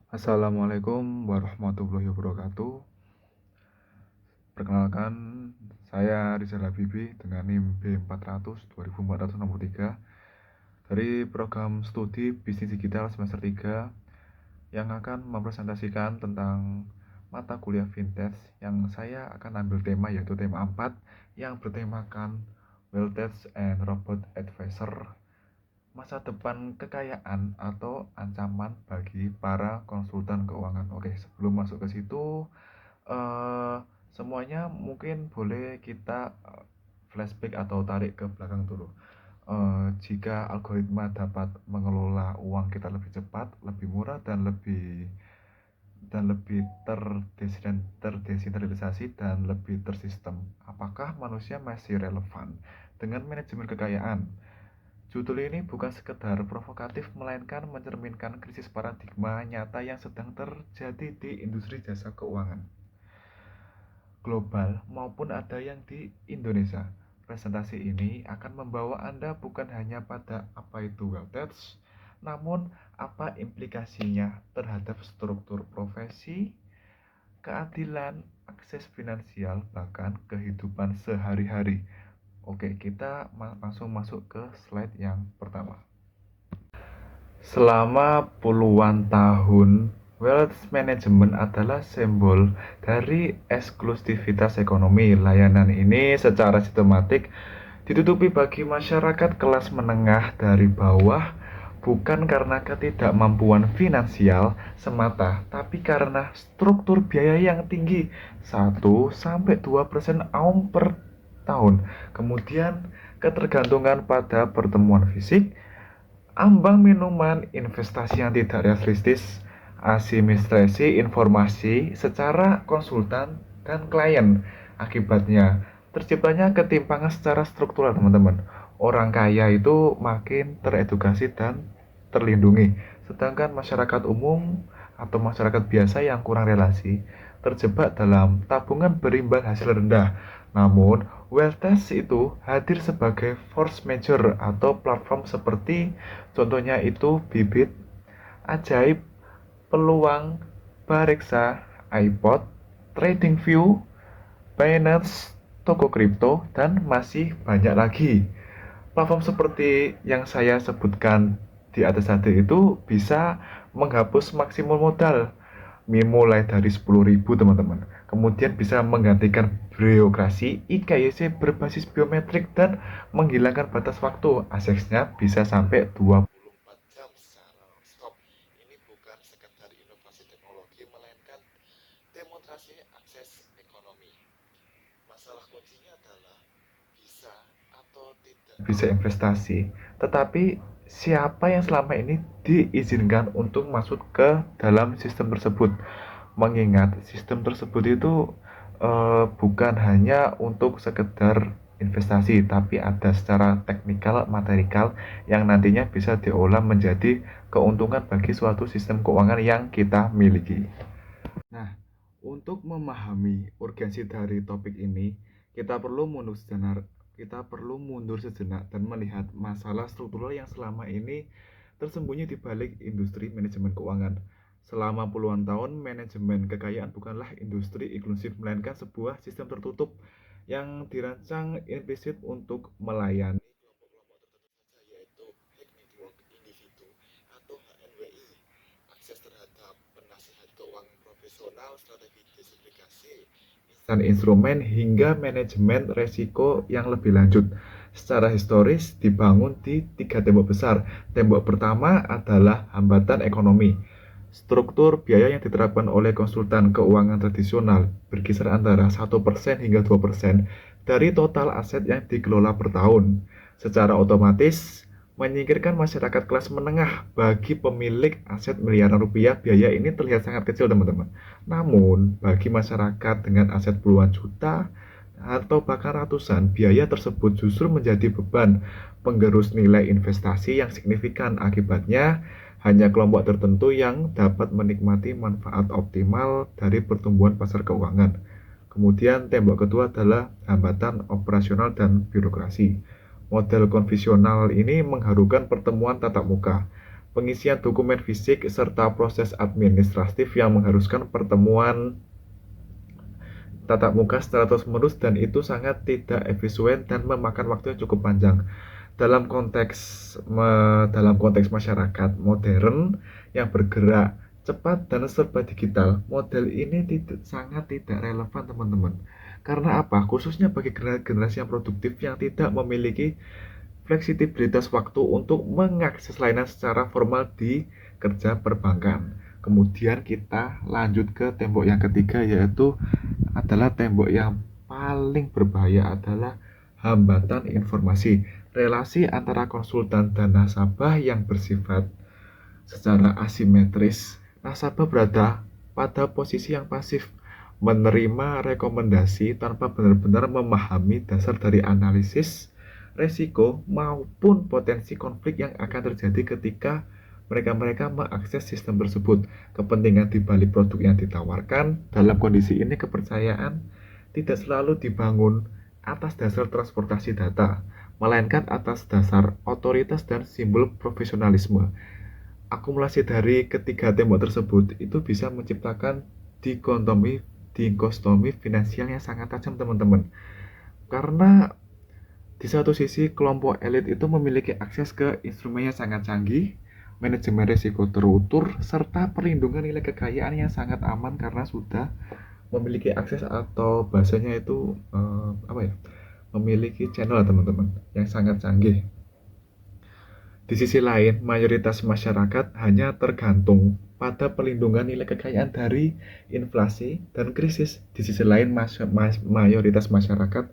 Assalamualaikum warahmatullahi wabarakatuh. Perkenalkan, saya Rizal Habibi dengan NIM B400 2463 dari program studi Bisnis Digital semester 3 yang akan mempresentasikan tentang mata kuliah Fintech yang saya akan ambil tema yaitu tema 4 yang bertemakan Wealth and Robot Advisor, masa depan kekayaan atau ancaman bagi para konsultan keuangan. Oke, sebelum masuk ke situ, eh, semuanya mungkin boleh kita flashback atau tarik ke belakang dulu. Jika algoritma dapat mengelola uang kita lebih cepat, lebih murah, dan lebih terdesentralisasi dan lebih tersistem, apakah manusia masih relevan dengan manajemen kekayaan? Judul ini bukan sekedar provokatif, melainkan mencerminkan krisis paradigma nyata yang sedang terjadi di industri jasa keuangan global maupun ada yang di Indonesia. Presentasi ini akan membawa Anda bukan hanya pada apa itu wealth, namun apa implikasinya terhadap struktur profesi, keadilan, akses finansial, bahkan kehidupan sehari-hari. Oke, kita langsung masuk ke slide yang pertama. Selama puluhan tahun, wealth management adalah simbol dari eksklusivitas ekonomi. Layanan ini secara sistematik ditutupi bagi masyarakat kelas menengah dari bawah, bukan karena ketidakmampuan finansial semata, tapi karena struktur biaya yang tinggi, 1-2% AUM per tahun. Kemudian ketergantungan pada pertemuan fisik, ambang minuman, investasi yang tidak realistis, asimetrisi informasi secara konsultan dan klien. Akibatnya, terciptanya ketimpangan secara struktural, teman-teman. Orang kaya itu makin teredukasi dan terlindungi, sedangkan masyarakat umum atau masyarakat biasa yang kurang relasi terjebak dalam tabungan berimbal hasil rendah. Namun, wealth itu hadir sebagai force major atau platform seperti contohnya itu Bibit, Ajaib, Peluang, Bareksa, iPod, TradingView, Binance, toko kripto, dan masih banyak lagi. Platform seperti yang saya sebutkan di atas tadi itu bisa menghapus maksimum modal mulai dari 10.000 teman-teman. Kemudian bisa menggantikan birokrasi IKYC berbasis biometrik dan menghilangkan batas waktu. Aksesnya bisa sampai 24 jam secara non-stop. Ini bukan sekedar inovasi teknologi, melainkan demonstrasi akses ekonomi. Masalah kuncinya adalah bisa atau tidak bisa investasi. Tetapi siapa yang selama ini diizinkan untuk masuk ke dalam sistem tersebut? Mengingat sistem tersebut itu bukan hanya untuk sekedar investasi, tapi ada secara teknikal, material yang nantinya bisa diolah menjadi keuntungan bagi suatu sistem keuangan yang kita miliki. Nah, untuk memahami urgensi dari topik ini, kita perlu mundur sejenak dan melihat masalah struktural yang selama ini tersembunyi di balik industri manajemen keuangan. Selama puluhan tahun, manajemen kekayaan bukanlah industri inklusif, melainkan sebuah sistem tertutup yang dirancang implisit untuk melayani kelompok-kelompok tertentu saja, yaitu high net worth individu atau HNWI. Akses terhadap penasihat keuangan profesional, strategi diversifikasi, dan instrumen hingga manajemen resiko yang lebih lanjut. Secara historis dibangun di 3 tembok besar. Tembok pertama adalah hambatan ekonomi. Struktur biaya yang diterapkan oleh konsultan keuangan tradisional berkisar antara 1% hingga 2% dari total aset yang dikelola per tahun. Secara otomatis menyingkirkan masyarakat kelas menengah. Bagi pemilik aset miliaran rupiah, biaya ini terlihat sangat kecil, teman-teman. Namun, bagi masyarakat dengan aset puluhan juta atau bahkan ratusan, biaya tersebut justru menjadi beban penggerus nilai investasi yang signifikan. Akibatnya, hanya kelompok tertentu yang dapat menikmati manfaat optimal dari pertumbuhan pasar keuangan. Kemudian, tembok kedua adalah hambatan operasional dan birokrasi. Model konvensional ini mengharukan pertemuan tatap muka, pengisian dokumen fisik, serta proses administratif yang mengharuskan pertemuan tatap muka secara terus-menerus, dan itu sangat tidak efisien dan memakan waktu yang cukup panjang. Dalam konteks masyarakat modern yang bergerak cepat dan serba digital, model ini sangat tidak relevan, teman-teman. Karena apa? Khususnya bagi generasi yang produktif yang tidak memiliki fleksibilitas waktu untuk mengakses layanan secara formal di kerja perbankan. Kemudian kita lanjut ke tembok yang ketiga, yaitu adalah tembok yang paling berbahaya adalah hambatan informasi. Relasi antara konsultan dan nasabah yang bersifat secara asimetris. Nasabah berada pada posisi yang pasif, menerima rekomendasi tanpa benar-benar memahami dasar dari analisis resiko maupun potensi konflik yang akan terjadi ketika mereka mengakses sistem tersebut. Kepentingan di balik produk yang ditawarkan. Dalam kondisi ini, kepercayaan tidak selalu dibangun atas dasar transportasi data, melainkan atas dasar otoritas dan simbol profesionalisme. Akumulasi dari ketiga tembok tersebut itu bisa menciptakan dikotomi finansial yang sangat tajam, teman-teman. Karena di satu sisi, kelompok elit itu memiliki akses ke instrumen yang sangat canggih, manajemen risiko terukur, serta perlindungan nilai kekayaan yang sangat aman karena sudah memiliki akses, atau bahasanya itu memiliki channel, teman-teman, yang sangat canggih. Di sisi lain, mayoritas masyarakat hanya tergantung pada perlindungan nilai kekayaan dari inflasi dan krisis. Di sisi lain, mayoritas masyarakat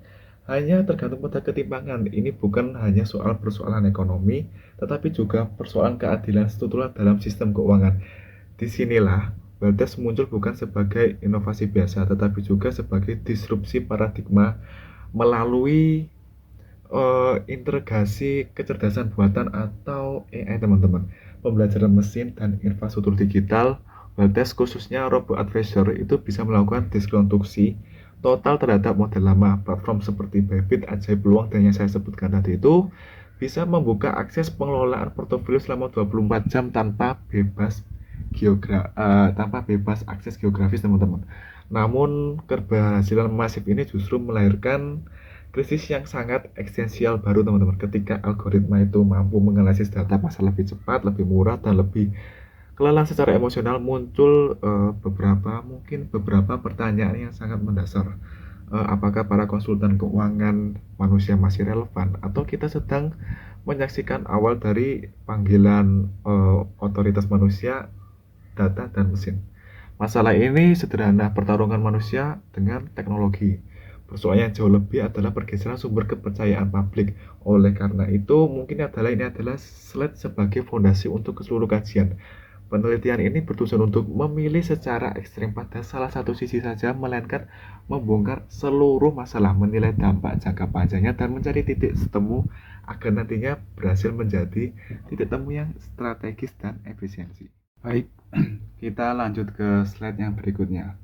hanya tergantung pada ketimpangan. Ini bukan hanya soal persoalan ekonomi, tetapi juga persoalan keadilan struktural dalam sistem keuangan. Disinilah Baldes muncul bukan sebagai inovasi biasa, tetapi juga sebagai disrupsi paradigma melalui integrasi kecerdasan buatan atau AI, teman-teman, pembelajaran mesin dan infrastruktur digital. Baldes khususnya Robo Advisor itu bisa melakukan diskonstruksi total terhadap model lama. Platform seperti Bybit, Ajaib Peluang, dan yang saya sebutkan tadi itu bisa membuka akses pengelolaan portofolio selama 24 jam tanpa bebas akses geografis, teman-teman. Namun keberhasilan masif ini justru melahirkan krisis yang sangat eksistensial baru, teman-teman. Ketika algoritma itu mampu menganalisis data pasar lebih cepat, lebih murah, dan lebih kelelahan secara emosional, muncul beberapa pertanyaan yang sangat mendasar. Apakah para konsultan keuangan manusia masih relevan, atau kita sedang menyaksikan awal dari panggilan otoritas manusia, data, dan mesin? Masalah ini sederhana, pertarungan manusia dengan teknologi. Persoalan yang jauh lebih adalah pergeseran sumber kepercayaan publik. Oleh karena itu, mungkin ini adalah slide sebagai fondasi untuk seluruh kajian. Penelitian ini bertujuan untuk memilih secara ekstrem pada salah satu sisi saja, melainkan membongkar seluruh masalah, menilai dampak jangka panjangnya, dan mencari titik temu agar nantinya berhasil menjadi titik temu yang strategis dan efisiensi. Baik, kita lanjut ke slide yang berikutnya.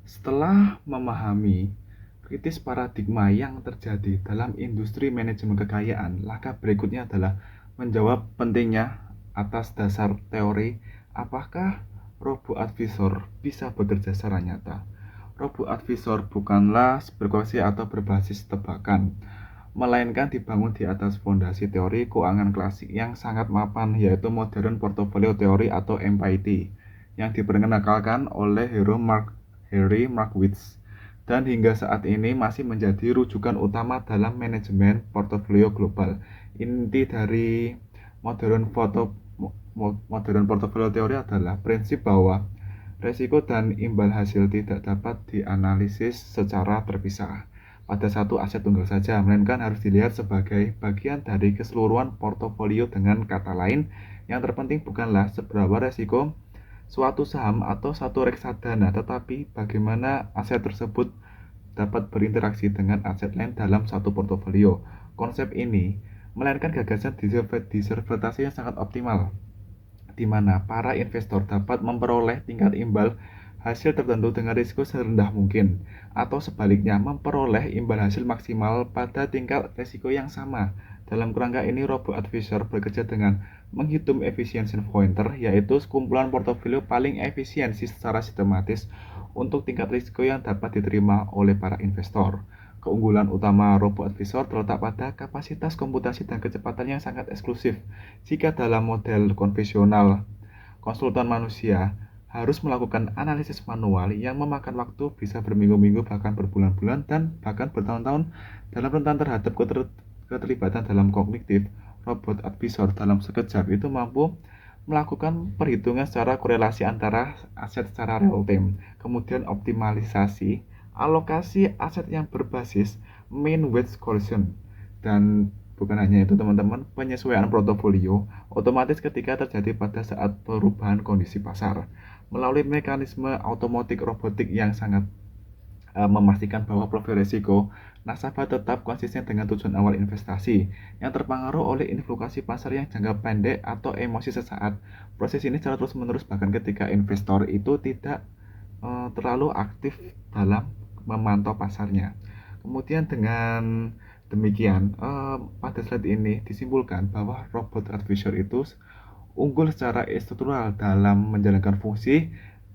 Setelah memahami kritis paradigma yang terjadi dalam industri manajemen kekayaan, langkah berikutnya adalah menjawab pentingnya atas dasar teori, apakah Robo Advisor bisa bekerja secara nyata. Robo Advisor bukanlah berkoleksi atau berbasis tebakan, melainkan dibangun di atas fondasi teori keuangan klasik yang sangat mapan, yaitu Modern Portfolio Theory atau MPT, yang diperkenalkan oleh Harry Markowitz, dan hingga saat ini masih menjadi rujukan utama dalam manajemen portofolio global. Inti dari modern portfolio teori adalah prinsip bahwa resiko dan imbal hasil tidak dapat dianalisis secara terpisah pada satu aset tunggal saja, melainkan harus dilihat sebagai bagian dari keseluruhan portofolio. Dengan kata lain, yang terpenting bukanlah seberapa resiko suatu saham atau satu reksadana, tetapi bagaimana aset tersebut dapat berinteraksi dengan aset lain dalam satu portofolio. Konsep ini melahirkan gagasan diversifikasi yang sangat optimal, di mana para investor dapat memperoleh tingkat imbal hasil tertentu dengan risiko serendah mungkin, atau sebaliknya memperoleh imbal hasil maksimal pada tingkat risiko yang sama Dalam kerangka ini, robot advisor bekerja dengan menghitung efisiensi pointer, yaitu kumpulan portofolio paling efisiensi secara sistematis untuk tingkat risiko yang dapat diterima oleh para investor. Keunggulan utama robot advisor terletak pada kapasitas komputasi dan kecepatan yang sangat eksklusif. Jika dalam model konvensional, konsultan manusia harus melakukan analisis manual yang memakan waktu bisa berminggu-minggu bahkan berbulan-bulan dan bahkan bertahun-tahun dalam rentan terhadap keterlibatan dalam kognitif. Robot advisor dalam sekejap itu mampu melakukan perhitungan secara korelasi antara aset secara real time, kemudian optimalisasi alokasi aset yang berbasis mean weight correlation, dan bukan hanya itu teman-teman, penyesuaian portofolio otomatis ketika terjadi pada saat perubahan kondisi pasar melalui mekanisme otomatik robotik yang sangat memastikan bahwa profil risiko nasabah tetap konsisten dengan tujuan awal investasi yang terpengaruh oleh influktuasi pasar yang jangka pendek atau emosi sesaat. Proses ini secara terus-menerus bahkan ketika investor itu tidak terlalu aktif dalam memantau pasarnya. Kemudian dengan demikian, pada slide ini disimpulkan bahwa robot advisor itu unggul secara struktural dalam menjalankan fungsi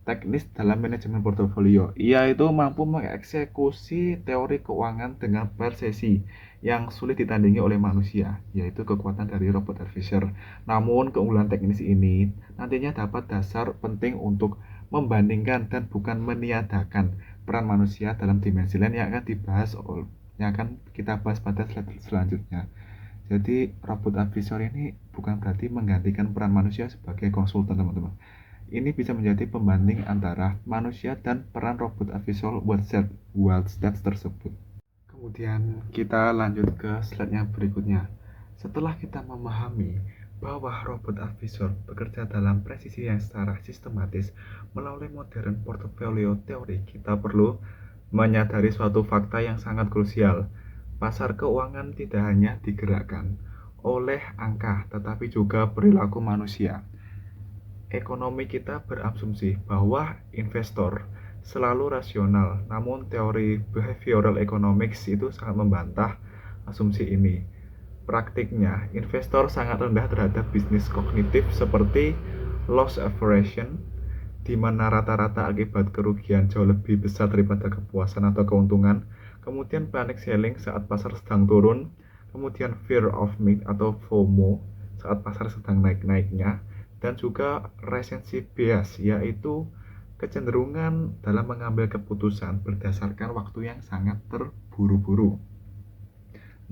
teknis dalam manajemen portofolio. Ia itu mampu mengeksekusi teori keuangan dengan persesi yang sulit ditandingi oleh manusia, yaitu kekuatan dari robot advisor. Namun, keunggulan teknis ini nantinya dapat dasar penting untuk membandingkan dan bukan meniadakan peran manusia dalam dimensi lain yang akan dibahas yang akan kita bahas pada slide selanjutnya. Jadi robot advisor ini bukan berarti menggantikan peran manusia sebagai konsultan, teman-teman. Ini bisa menjadi pembanding antara manusia dan peran robot advisor buat stats tersebut. Kemudian kita lanjut ke slide yang berikutnya. Setelah kita memahami bahwa robot advisor bekerja dalam presisi yang secara sistematis melalui modern portfolio teori, kita perlu menyadari suatu fakta yang sangat krusial. Pasar keuangan tidak hanya digerakkan oleh angka, tetapi juga perilaku manusia. Ekonomi kita berasumsi bahwa investor selalu rasional, namun teori behavioral economics itu sangat membantah asumsi ini. Praktiknya, investor sangat rendah terhadap bisnis kognitif seperti loss aversion, di mana rata-rata akibat kerugian jauh lebih besar daripada kepuasan atau keuntungan. Kemudian panic selling saat pasar sedang turun, kemudian fear of missing atau FOMO saat pasar sedang naik-naiknya, dan juga recency bias, yaitu kecenderungan dalam mengambil keputusan berdasarkan waktu yang sangat terburu-buru.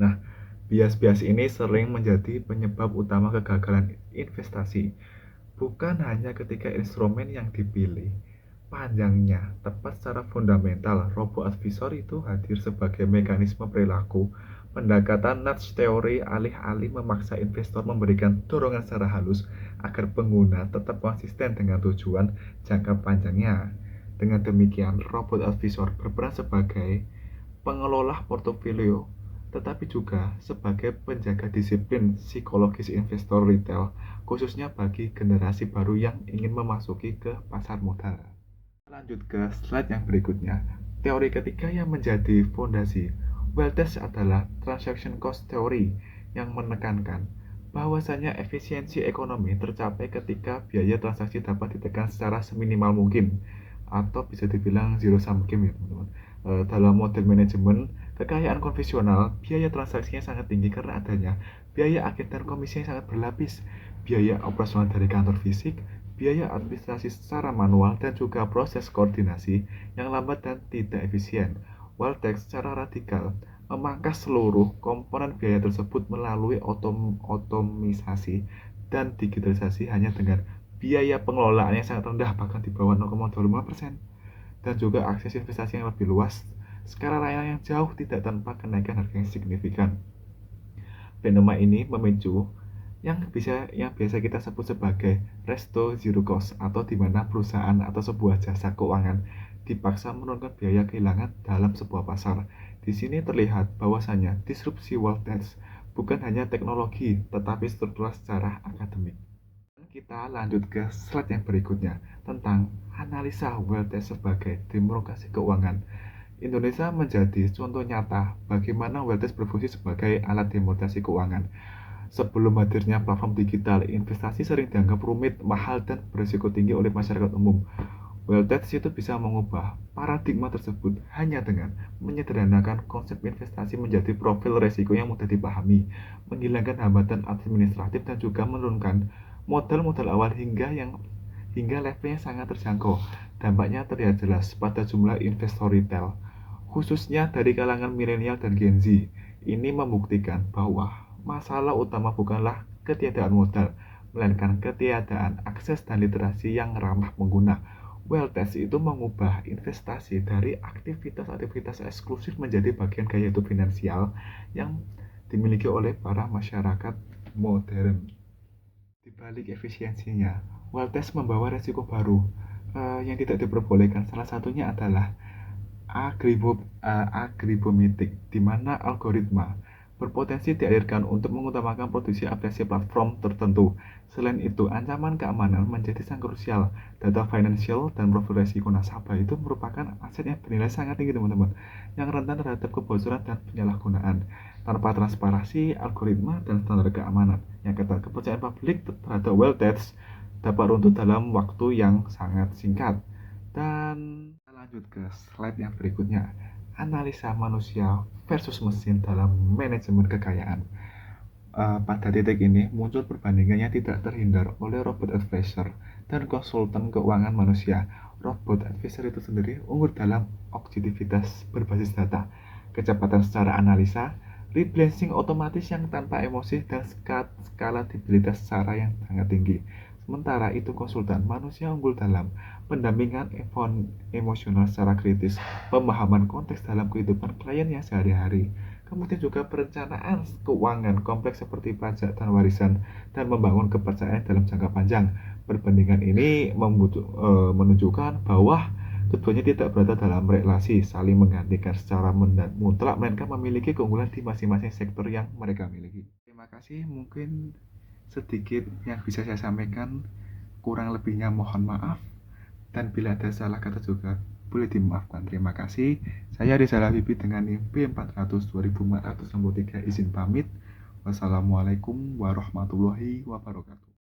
Nah, bias-bias ini sering menjadi penyebab utama kegagalan investasi, bukan hanya ketika instrumen yang dipilih. Panjangnya, tepat secara fundamental, robot advisor itu hadir sebagai mekanisme perilaku pendekatan nudge teori alih-alih memaksa investor memberikan dorongan secara halus agar pengguna tetap konsisten dengan tujuan jangka panjangnya. Dengan demikian, robot advisor berperan sebagai pengelola portofolio, tetapi juga sebagai penjaga disiplin psikologis investor retail, khususnya bagi generasi baru yang ingin memasuki ke pasar modal. Lanjut ke slide yang berikutnya. Teori ketiga yang menjadi fondasi Weltes adalah transaction cost theory yang menekankan bahwasanya efisiensi ekonomi tercapai ketika biaya transaksi dapat ditekan secara seminimal mungkin, atau bisa dibilang zero sum game ya teman-teman. Dalam model manajemen kekayaan konvensional, biaya transaksinya sangat tinggi karena adanya biaya agen dan komisi yang sangat berlapis, biaya operasional dari kantor fisik, biaya administrasi secara manual, dan juga proses koordinasi yang lambat dan tidak efisien. Waltex secara radikal memangkas seluruh komponen biaya tersebut melalui otomisasi dan digitalisasi hanya dengan biaya pengelolaan yang sangat rendah, bahkan di bawah 0,25%, dan juga akses investasi yang lebih luas, skala layanan yang jauh tidak tanpa kenaikan harga yang signifikan. Fenomena ini memicu yang biasa kita sebut sebagai resto zero cost, atau di mana perusahaan atau sebuah jasa keuangan dipaksa menurunkan biaya kehilangan dalam sebuah pasar. Di sini terlihat bahwasanya disrupsi Walters bukan hanya teknologi, tetapi struktural secara akademik. Kita lanjut ke slide yang berikutnya tentang analisa Walters sebagai demokrasi keuangan. Indonesia menjadi contoh nyata bagaimana Wealthies berfungsi sebagai alat demokrasi keuangan. Sebelum hadirnya platform digital, investasi sering dianggap rumit, mahal, dan berisiko tinggi oleh masyarakat umum. Wealthies itu bisa mengubah paradigma tersebut hanya dengan menyederhanakan konsep investasi menjadi profil resiko yang mudah dipahami, menghilangkan hambatan administratif, dan juga menurunkan modal-modal awal hingga levelnya sangat terjangkau. Dampaknya terlihat jelas pada jumlah investor retail, khususnya dari kalangan milenial dan Gen Z. Ini membuktikan bahwa masalah utama bukanlah ketiadaan modal, melainkan ketiadaan akses dan literasi yang ramah pengguna. Wealthies itu mengubah investasi dari aktivitas-aktivitas eksklusif menjadi bagian gaya hidup finansial yang dimiliki oleh para masyarakat modern. Di balik efisiensinya, Wealthies membawa resiko baru yang tidak diperbolehkan. Salah satunya adalah agribometik, di mana algoritma berpotensi dialirkan untuk mengutamakan produksi aplikasi platform tertentu. Selain itu, ancaman keamanan menjadi sangat krusial. Data financial dan profil risiko nasabah itu merupakan aset yang bernilai sangat tinggi, teman-teman, yang rentan terhadap kebocoran dan penyalahgunaan. Tanpa transparansi, algoritma, dan standar keamanan yang ketat, kepercayaan publik terhadap Wealthies dapat runtuh dalam waktu yang sangat singkat. Dan kita lanjut ke slide yang berikutnya. Analisa manusia versus mesin dalam manajemen kekayaan. Pada titik ini muncul perbandingan yang tidak terhindar oleh robot advisor dan konsultan keuangan manusia. Robot advisor itu sendiri unggul dalam objektivitas berbasis data, kecepatan secara analisa, rebalancing otomatis yang tanpa emosi, dan skalabilitas secara yang sangat tinggi. Sementara itu konsultan manusia unggul dalam pendampingan emosional secara kritis, pemahaman konteks dalam kehidupan klien yang sehari-hari. Kemudian juga perencanaan keuangan kompleks seperti pajak dan warisan, dan membangun kepercayaan dalam jangka panjang. Perbandingan ini menunjukkan bahwa keduanya tidak berada dalam relasi saling menggantikan secara mutlak, melainkan memiliki keunggulan di masing-masing sektor yang mereka miliki. Terima kasih, mungkin sedikit yang bisa saya sampaikan, kurang lebihnya mohon maaf, dan bila ada salah kata juga boleh dimaafkan. Terima kasih. Saya Rizal Habibie dengan NIM B400 2463 izin pamit. Wassalamualaikum warahmatullahi wabarakatuh.